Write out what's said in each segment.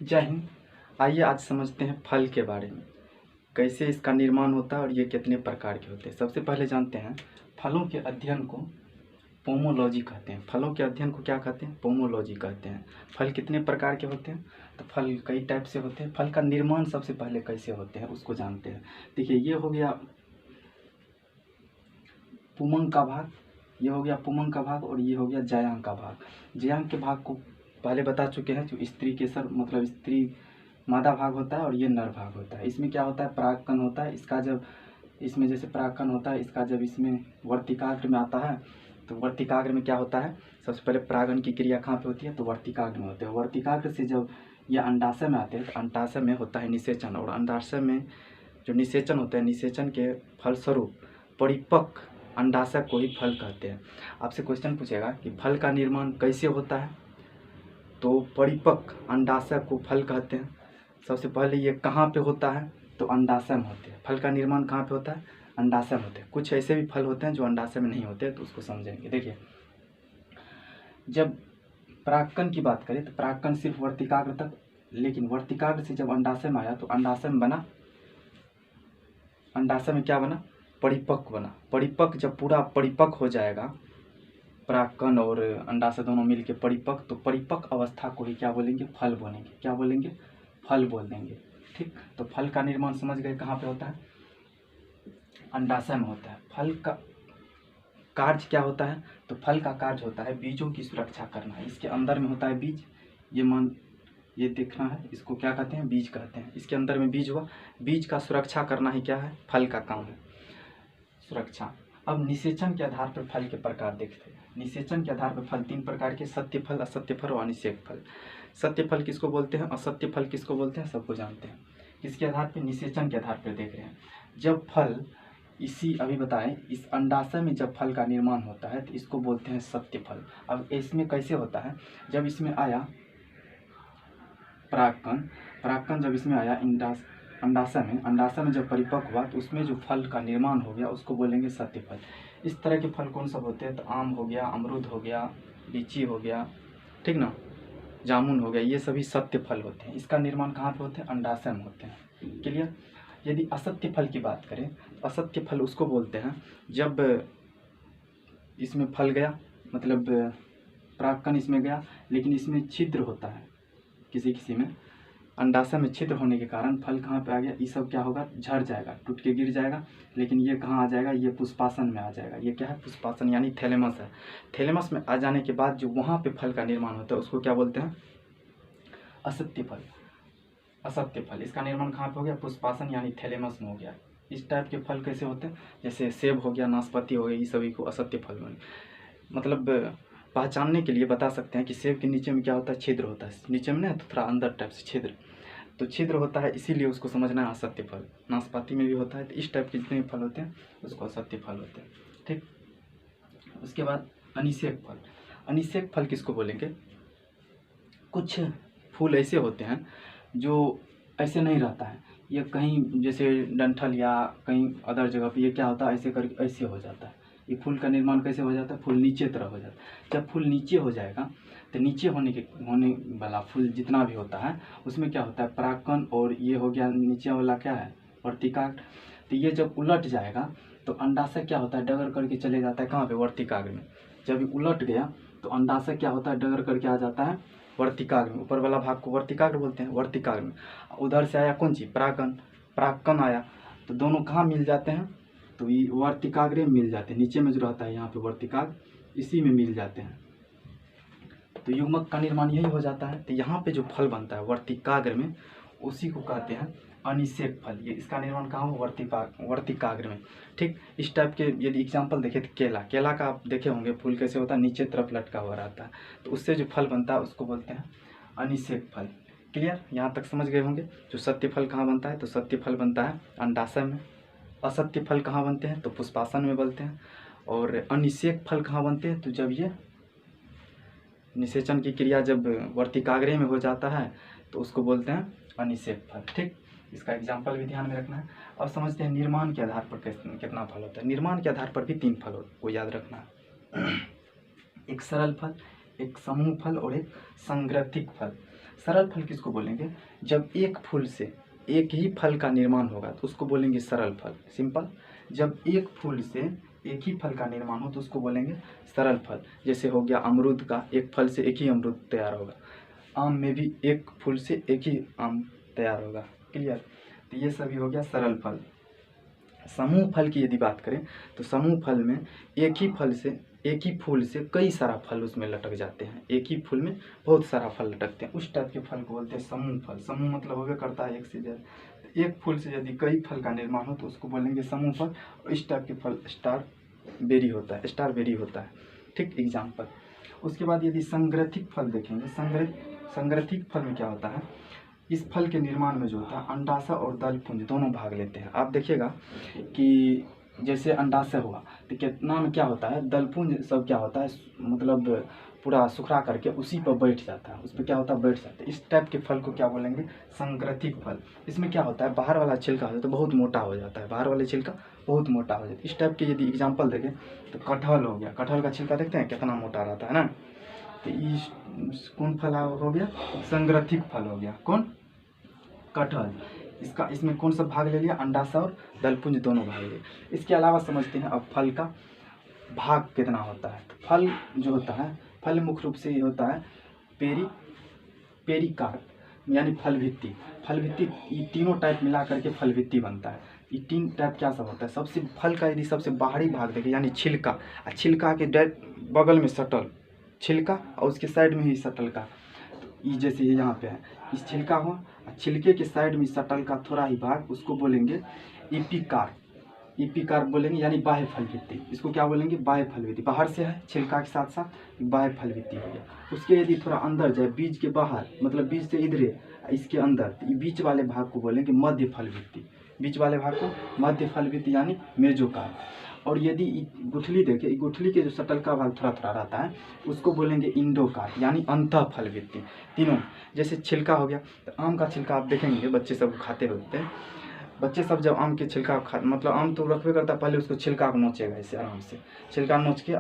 जय हिंद। आइए आज समझते हैं फल के बारे में, कैसे इसका निर्माण होता है और ये कितने प्रकार के होते हैं। सबसे पहले जानते हैं फलों के अध्ययन को पोमोलॉजी कहते हैं। फलों के अध्ययन को क्या कहते हैं? पोमोलॉजी कहते हैं। फल कितने प्रकार के होते हैं? तो फल कई टाइप से होते हैं। फल का निर्माण सबसे पहले कैसे होते हैं उसको जानते हैं। देखिए, ये हो गया पुमंग का भाग, ये हो गया पुमंग का भाग और ये हो गया जायांग का भाग। जायांग के भाग को पहले बता चुके हैं, जो स्त्री केसर मतलब स्त्री मादा भाग होता है और ये नर भाग होता है। इसमें क्या होता है? परागकण होता है। इसका जब इसमें जैसे परागकण होता है, इसका जब इसमें वर्तिकाग्र में आता है तो वर्तिकाग्र में क्या होता है? सबसे पहले परागण की क्रिया कहाँ पे होती है? तो वर्तिकाग्र में होती है। वर्तिकाग्र से जब ये अंडाशय में आते हैं तो अंडाशय में होता है निषेचन, और अंडाशय में जो निषेचन होता है, निषेचन के फलस्वरूप परिपक्व अंडाशय को ही फल कहते हैं। आपसे क्वेश्चन पूछेगा कि फल का निर्माण कैसे होता है, तो परिपक्व अंडाशय को फल कहते हैं। सबसे पहले ये कहाँ पे होता है? तो अंडाशय में होते हैं। फल का निर्माण कहाँ पे होता है? अंडाशय में होते हैं। कुछ ऐसे भी फल होते हैं जो अंडाशय में नहीं होते, तो उसको समझेंगे। देखिए, जब परागकण की बात करें तो परागकण सिर्फ वर्तिकाग्र तक, लेकिन वर्तिकाग्र से जब अंडाशय में आया तो अंडाशय में बना, अंडाशय में क्या बना? परिपक्व बना। परिपक्व जब पूरा परिपक्व हो जाएगा, परागकण और अंडाशय दोनों मिलकर परिपक्व, तो परिपक्व अवस्था को ही क्या बोलेंगे? फल बोलेंगे। क्या बोलेंगे? फल बोल देंगे। ठीक, तो फल का निर्माण समझ गए कहाँ पे होता है? अंडाशय में होता है। फल का कार्य क्या होता है? तो फल का कार्य होता है बीजों की सुरक्षा करना। इसके अंदर में होता है बीज, ये देखना है, इसको क्या कहते हैं? बीज कहते हैं। इसके अंदर में बीज हुआ, बीज का सुरक्षा करना ही क्या है? फल का काम है, सुरक्षा। अब निषेचन के आधार पर फल के प्रकार देखते हैं। निषेचन के आधार पर फल तीन प्रकार के: सत्य फल, असत्य फल और अनिषेक फल। सत्य फल किसको बोलते हैं? असत्य फल किसको बोलते हैं? सबको जानते हैं। किसके आधार पर? निषेचन के आधार पर देख रहे हैं। जब फल अभी बताएं, इस अंडाशय में जब फल का निर्माण होता है तो इसको बोलते हैं सत्य फल। अब इसमें कैसे होता है? जब इसमें आया परागकण, परागकण जब इसमें आया अंडाशय में जब परिपक्व हुआ तो उसमें जो फल का निर्माण हो गया उसको बोलेंगे सत्य फल। इस तरह के फल कौन सब होते हैं? तो आम हो गया, अमरूद हो गया, लीची हो गया, ठीक ना, जामुन हो गया, ये सभी सत्य फल होते हैं। इसका निर्माण कहाँ पे होते हैं? अंडाशय में होते हैं। क्लियर? यदि असत्य फल की बात करें तो असत्य फल उसको बोलते हैं जब इसमें फल गया, मतलब परागकण इसमें गया, लेकिन इसमें छिद्र होता है, किसी में अंडाशय में छिद्र होने के कारण फल कहाँ पे आ गया? ये सब क्या होगा? झड़ जाएगा, टूट के गिर जाएगा। लेकिन ये कहाँ आ जाएगा? ये पुष्पासन में आ जाएगा। ये क्या है? पुष्पासन, यानी थैलेमस है। थैलेमस में आ जाने के बाद जो वहाँ पे फल का निर्माण होता है उसको क्या बोलते हैं? असत्य फल। असत्य फल, इसका निर्माण कहाँ पे हो गया? पुष्पासन यानी थैलेमस में हो गया। इस टाइप के फल कैसे होते हैं? जैसे सेब हो गया, नाशपाती हो गया, ये सभी को असत्य फल बने। मतलब पहचानने के लिए बता सकते हैं कि सेब के नीचे में क्या होता है? छिद्र होता है। नीचे में ना, तो थोड़ा अंदर टाइप से छिद्र, तो छिद्र होता है, इसीलिए उसको समझना है असत्य फल। नाशपाती में भी होता है। तो इस टाइप के जितने भी फल होते हैं उसको असत्य फल होते हैं। ठीक, उसके बाद अनिषेक फल। अनिषेक फल किसको बोलेंगे? कुछ फूल ऐसे होते हैं जो ऐसे नहीं रहता है, ये कहीं जैसे डंठल या कहीं अदर जगह पे ये क्या होता है? ऐसे करके ऐसे हो जाता है। ये फूल का निर्माण कैसे हो जाता है? फूल नीचे तरफ हो जाता है। जब फूल नीचे हो जाएगा तो नीचे होने वाला फूल जितना भी होता है उसमें क्या होता है? परागकण, और ये हो गया नीचे वाला क्या है? वर्तिकाग्र। तो ये जब उलट जाएगा तो अंडाशय क्या होता है? डगर करके चले जाता है कहाँ पे? वर्तिकाग्र में। जब ये उलट गया तो अंडाशय क्या होता है? डगर करके आ जाता है वर्तिकाग्र में। ऊपर वाला भाग को वर्तिकाग्र बोलते हैं, वर्तिकाग्र में। उधर से आया कौन चीज? परागकण। परागकण आया तो दोनों कहाँ मिल जाते हैं? तो ये वर्तिकाग्र में मिल जाते हैं। नीचे में जो रहता है यहाँ पे वर्तिकाग्र, इसी में मिल जाते हैं, तो युग्मक का निर्माण यही हो जाता है। तो यहाँ पे जो फल बनता है वर्तिकाग्र में, उसी को कहते हैं अनिषेक फल। ये इसका निर्माण कहाँ हो? वर्तिकाग्र में। ठीक, इस टाइप के यदि एग्जाम्पल देखें तो केला का आप देखे होंगे फूल कैसे होता है? नीचे तरफ लटका हुआ रहता है, तो उससे जो फल बनता है उसको बोलते हैं अनिषेक फल। क्लियर? यहाँ तक समझ गए होंगे। जो सत्य फल कहाँ बनता है? तो सत्य फल बनता है अंडाशय में। असत्य फल कहाँ बनते हैं? तो पुष्पासन में बनते हैं। और अनिषेक फल कहाँ बनते हैं? तो जब ये निषेचन की क्रिया जब वर्तिकाग्र में हो जाता है तो उसको बोलते हैं अनिषेक फल। ठीक, इसका एग्जाम्पल भी ध्यान में रखना है। अब समझते हैं निर्माण के आधार पर कितना फल होता है। निर्माण के आधार पर भी तीन फल को याद रखना है। एक सरल फल, एक समूह फल और एक संग्रथिक फल। सरल फल किसको बोलेंगे? जब एक फूल से एक ही फल का निर्माण होगा तो उसको बोलेंगे सरल फल, सिंपल। जब एक फूल से एक ही फल का निर्माण हो तो उसको बोलेंगे सरल फल। जैसे हो गया अमरूद का, एक फल से एक ही अमरूद तैयार होगा। आम में भी एक फूल से एक ही आम तैयार होगा, क्लियर। तो ये सभी हो गया सरल फल। समूह फल की यदि बात करें तो समूह फल में एक ही फल से एक ही फूल से कई सारा फल उसमें लटक जाते हैं, एक ही फूल में बहुत सारा फल लटकते हैं, उस टाइप के फल को बोलते हैं समूह फल। समूह मतलब होगा करता है एक से ज्यादा, एक फूल से यदि कई फल का निर्माण हो तो उसको बोलेंगे समूह फल। और इस टाइप के फल स्ट्रॉबेरी होता है, स्ट्रॉबेरी होता है, ठीक, एग्जाम्पल। उसके बाद यदि संग्रथित फल देखेंगे, संग्रथित फल में क्या होता है? इस फल के निर्माण में जो होता है अंडाशय और दलपुंज दोनों भाग लेते हैं। आप देखिएगा कि जैसे अंडाशय हुआ तो कितना में क्या होता है, दलपुंज सब क्या होता है, मतलब पूरा सुखरा करके उसी पर बैठ जाता है, उस पर क्या होता है, बैठ जाता है। इस टाइप के फल को क्या बोलेंगे? संग्रथित फल। इसमें क्या होता है, बाहर वाला छिलका होता है तो बहुत मोटा हो जाता है, बाहर वाले छिलका बहुत मोटा हो जाता है। इस टाइप के यदि एग्जाम्पल देखें तो कटहल हो गया, कटहल का छिलका देखते हैं कितना मोटा रहता है ना। तो इस कौन फल हो गया? संग्रथित फल हो गया, कौन? कटहल। इसका इसमें कौन सा भाग ले लिया? अंडाशय और दलपुंज दोनों भाग लिए। इसके अलावा समझते हैं अब फल का भाग कितना होता है। तो फल जो होता है, फल मुख्य रूप से ये होता है पेरिकार्प यानी फल भित्ति। फल भित्ति ये तीनों टाइप मिला करके फल भित्ति बनता है। ये तीन टाइप क्या सब होता है? सबसे फल का यदि सबसे बाहरी भाग देखें यानी छिलका, छिलका के बगल में सटल छिलका और उसके साइड में ही सटल का, ये जैसे ये यहाँ पे है, इस छिलका हो, छिलके के साइड में सटल का थोड़ा ही भाग उसको बोलेंगे एपिकार्प। एपिकार्प बोलेंगे यानी बाह्य फल भित्ति। इसको क्या बोलेंगे? बाह्य फल भित्ति। बाहर से है छिलका के साथ साथ बाह्य फल भित्ति हो गया। उसके यदि थोड़ा अंदर जाए, बीज के बाहर मतलब बीज से इधरे इसके अंदर, तो बीच वाले भाग को बोलेंगे मध्य फल भित्ति। बीच वाले भाग को मध्य फल भित्ति यानी मेजोकार्प। और यदि गुठली देखें, गुठली के जो सटल का भाग थोड़ा थोड़ा रहता है उसको बोलेंगे इंडोकार्प यानी अंतः फल भित्ति। तीनों जैसे छिलका हो गया, तो आम का छिलका आप देखेंगे बच्चे सब खाते होते हैं। बच्चे सब जब आम के छिलका मतलब आम तो रखबे करता, पहले उसको छिलका को नोचेगा ऐसे आराम से, छिलका नोच के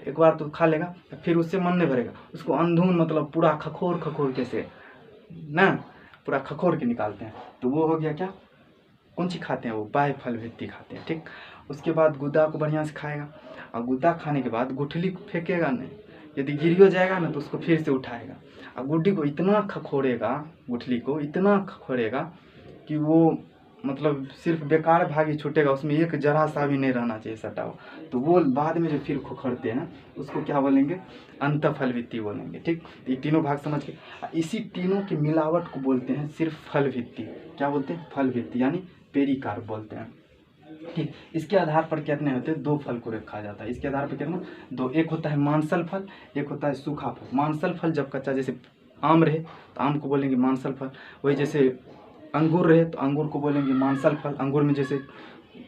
एक बार तो खा लेगा, फिर उससे मन नहीं भरेगा, उसको अंधून मतलब पूरा खखोर खखोर के से ना, पूरा खखोर के निकालते हैं। तो वो हो गया क्या, कौन सी खाते हैं? वो बाह्य फल भित्ति खाते हैं, ठीक। उसके बाद गुद्दा को बढ़िया से खाएगा, और गुद्दा खाने के बाद गुठली को फेंकेगा नहीं, यदि गिर जाएगा ना तो उसको फिर से उठाएगा, और गुड्डी को इतना खखोरेगा, गुठली को इतना खखोरेगा कि वो मतलब सिर्फ बेकार भाग ही छूटेगा, उसमें एक जरा सा भी नहीं रहना चाहिए सटा हुआ। तो वो बाद में जो फिर खोखरते हैं उसको क्या बोलेंगे? अंतःफल भित्ति बोलेंगे, ठीक। ये तीनों भाग समझ के, इसी तीनों की मिलावट को बोलते हैं सिर्फ फल भित्ति। क्या बोलते हैं? फल भित्ति यानी पेरिकार्प बोलते हैं, ठीक। इसके आधार पर कितने होते हैं? दो फल को रखा जाता है। इसके आधार पर कितना? दो। एक होता है मांसल फल, एक होता है सूखा फल। मांसल फल जब कच्चा, जैसे आम रहे तो आम को बोलेंगे मांसल फल, वही जैसे अंगूर रहे तो अंगूर को बोलेंगे मांसल फल। अंगूर में जैसे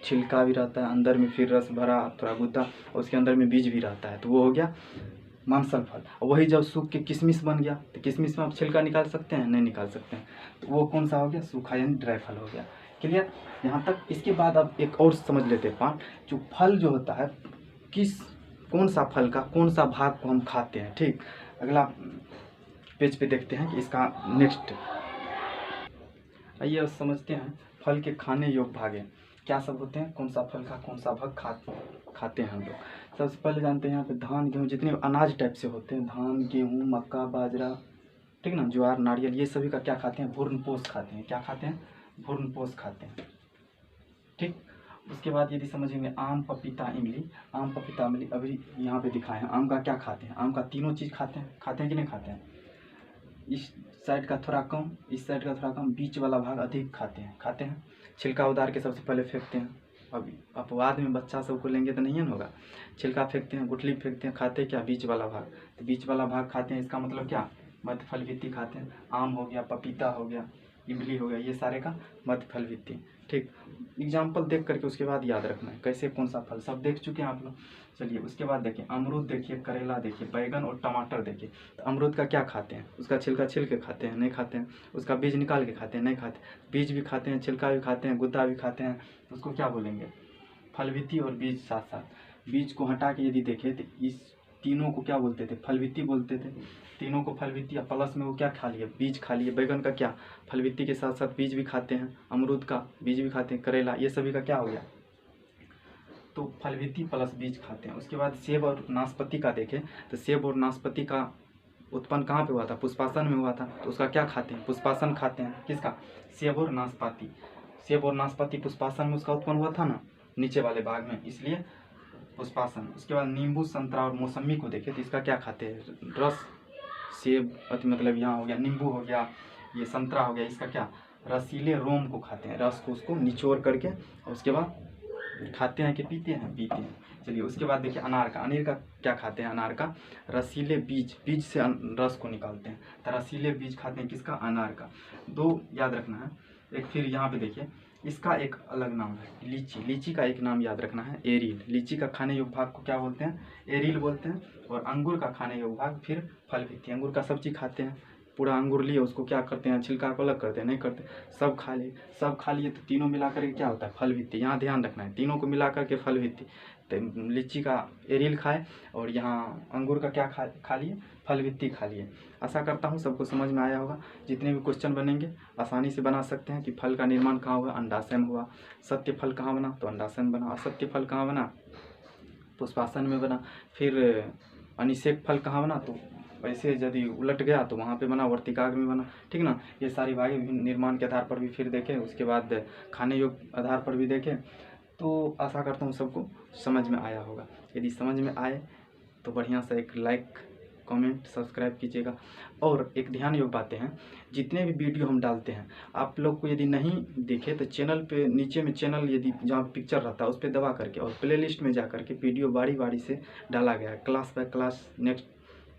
छिलका भी रहता है, अंदर में फिर रस भरा थोड़ा गुद्दा, और उसके अंदर में बीज भी रहता है, तो वो हो गया मांसल फल। और वही जब सूख के किशमिश बन गया तो किशमिश में आप छिलका निकाल सकते हैं? नहीं निकाल सकते हैं, तो वो कौन सा हो गया? सूखा यानी ड्राई फल हो गया, क्लियर यहाँ तक। इसके बाद अब एक और समझ लेते हैं पार्ट, जो फल जो होता है कौन सा फल का कौन सा भाग को हम खाते हैं, ठीक। अगला पेज पे देखते हैं कि इसका नेक्स्ट, आइए समझते हैं फल के खाने योग्य भाग क्या सब होते हैं, कौन सा फल का कौन सा भाग खाते हैं हम लोग। सबसे पहले जानते हैं यहाँ पे धान गेहूँ, जितने अनाज टाइप से होते हैं, धान गेहूँ मक्का बाजरा, ठीक ना, ज्वार नारियल, ये सभी का क्या खाते हैं? भूर्णपोष खाते हैं। क्या खाते हैं? भूर्णपोष खाते हैं, ठीक। उसके बाद यदि समझेंगे आम पपीता इमली, आम पपीता इमली अभी यहाँ पे दिखाए हैं। आम का क्या खाते हैं? आम का तीनों चीज़ खाते हैं कि नहीं खाते हैं? इस साइड का थोड़ा कम, इस साइड का थोड़ा कम, बीच वाला भाग अधिक खाते हैं। छिलका उतार के सबसे पहले फेंकते हैं, अभी अपवाद में बच्चा सबको लेंगे तो नहीं होगा। छिलका फेंकते हैं, गुठली फेंकते हैं, खाते क्या? बीच वाला भाग। तो बीच वाला भाग खाते हैं, इसका मतलब क्या? मध्य फल भित्ति खाते हैं। आम हो गया, पपीता हो गया, इमली हो गया, ये सारे का मध्य फल भित्ति, ठीक। एग्जाम्पल देख करके उसके बाद याद रखना है कैसे कौन सा फल, सब देख चुके हैं आप लोग। चलिए उसके बाद देखिए अमरूद देखिए, करेला देखिए, बैगन और टमाटर देखिए। तो अमरूद का क्या खाते हैं? उसका छिलका छिल के खाते हैं? नहीं खाते हैं। उसका बीज निकाल के खाते हैं? नहीं खाते। बीज भी खाते हैं, छिलका भी खाते हैं, गुद्दा भी खाते हैं, तो उसको क्या बोलेंगे? फल भित्ति और बीज साथ साथ। बीज को हटा के यदि देखें तो इस तीनों को क्या बोलते थे, फलवित्ती बोलते थे। तीनों को फलवित्ती, प्लस में वो क्या खा लिए, बीज खा लिए। बैगन का क्या, फलवित्ती के साथ साथ बीज भी खाते हैं, अमरूद का बीज भी खाते हैं, करेला, ये सभी का क्या हो गया, तो फलवित्ती प्लस बीज खाते हैं। उसके बाद सेब और नाशपाती का देखें तो सेब और नाशपाती का उत्पन्न कहाँ पे हुआ था, पुष्पासन में हुआ था, तो उसका क्या खाते हैं, पुष्पासन खाते हैं। किसका, सेब और नाशपाती। सेब और नाशपाती पुष्पासन में उसका उत्पन्न हुआ था ना, नीचे वाले भाग में, इसलिए पुष्पासन। उसके बाद नींबू, संतरा और मौसमी को देखें तो इसका क्या खाते हैं, रस। सेब मतलब यहाँ हो गया, नींबू हो गया, ये संतरा हो गया, इसका क्या, रसीले रोम को खाते हैं, रस को उसको निचोड़ करके और उसके बाद खाते हैं कि पीते हैं, पीते हैं। चलिए उसके बाद देखिए अनार का, अनार का क्या खाते हैं, अनार का रसीले बीज, बीज से रस को निकालते हैं, तो रसीले बीज खाते हैं, किसका, अनार का। दो याद रखना है। एक फिर यहाँ पे देखिए इसका एक अलग नाम है लीची, लीची का एक नाम याद रखना है, एरील। लीची का खाने योग्य भाग को क्या बोलते हैं, एरील बोलते हैं। और अंगूर का खाने योग्य भाग फिर फलवित्ती। अंगूर का सब चीज़ खाते हैं, पूरा अंगूर लिए उसको क्या करते हैं, छिलका को अलग करते हैं, नहीं करते, सब खा लिए, सब खा लिए, तो तीनों मिला करके क्या होता है, फलवित्ती। यहाँ ध्यान रखना है, तीनों को मिला करके फलवित्ती। तो लीची का एरील खाए और यहाँ अंगूर का क्या खा लिए, फलवित्ती खा लिए। आशा करता हूँ सबको समझ में आया होगा। जितने भी क्वेश्चन बनेंगे आसानी से बना सकते हैं कि फल का निर्माण कहाँ हुआ, अंडाशय में हुआ। सत्य फल कहाँ बना, तो अंडाशय में बना। असत्य फल कहाँ बना, पुष्पासन में बना। फिर अनिषेक फल कहाँ बना, तो वैसे यदि उलट गया तो वहाँ पे बना, वर्तिकाग्र में बना, ठीक ना। ये सारी बातें निर्माण के आधार पर भी फिर देखें, उसके बाद खाने योग्य आधार पर भी देखें। तो आशा करता हूँ सबको समझ में आया होगा। यदि समझ में आए तो बढ़िया से एक लाइक, कमेंट, सब्सक्राइब कीजिएगा। और एक ध्यान योग्य बातें हैं, जितने भी वीडियो हम डालते हैं आप लोग को यदि नहीं देखे तो चैनल पे नीचे में चैनल यदि जहाँ पिक्चर रहता है उस पर दबा करके और प्लेलिस्ट में जा करके वीडियो बारी बारी से डाला गया है, क्लास बाय क्लास नेक्स्ट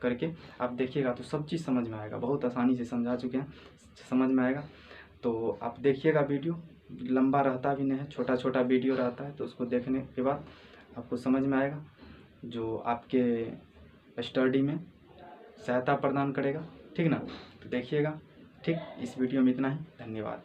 करके आप देखिएगा तो सब चीज़ समझ में आएगा। बहुत आसानी से समझा चुके हैं, समझ में आएगा। तो आप देखिएगा, वीडियो लंबा रहता भी नहीं है, छोटा छोटा वीडियो रहता है, तो उसको देखने के बाद आपको समझ में आएगा, जो आपके स्टडी में सहायता प्रदान करेगा, ठीक ना। तो देखिएगा, ठीक। इस वीडियो में इतना ही, धन्यवाद।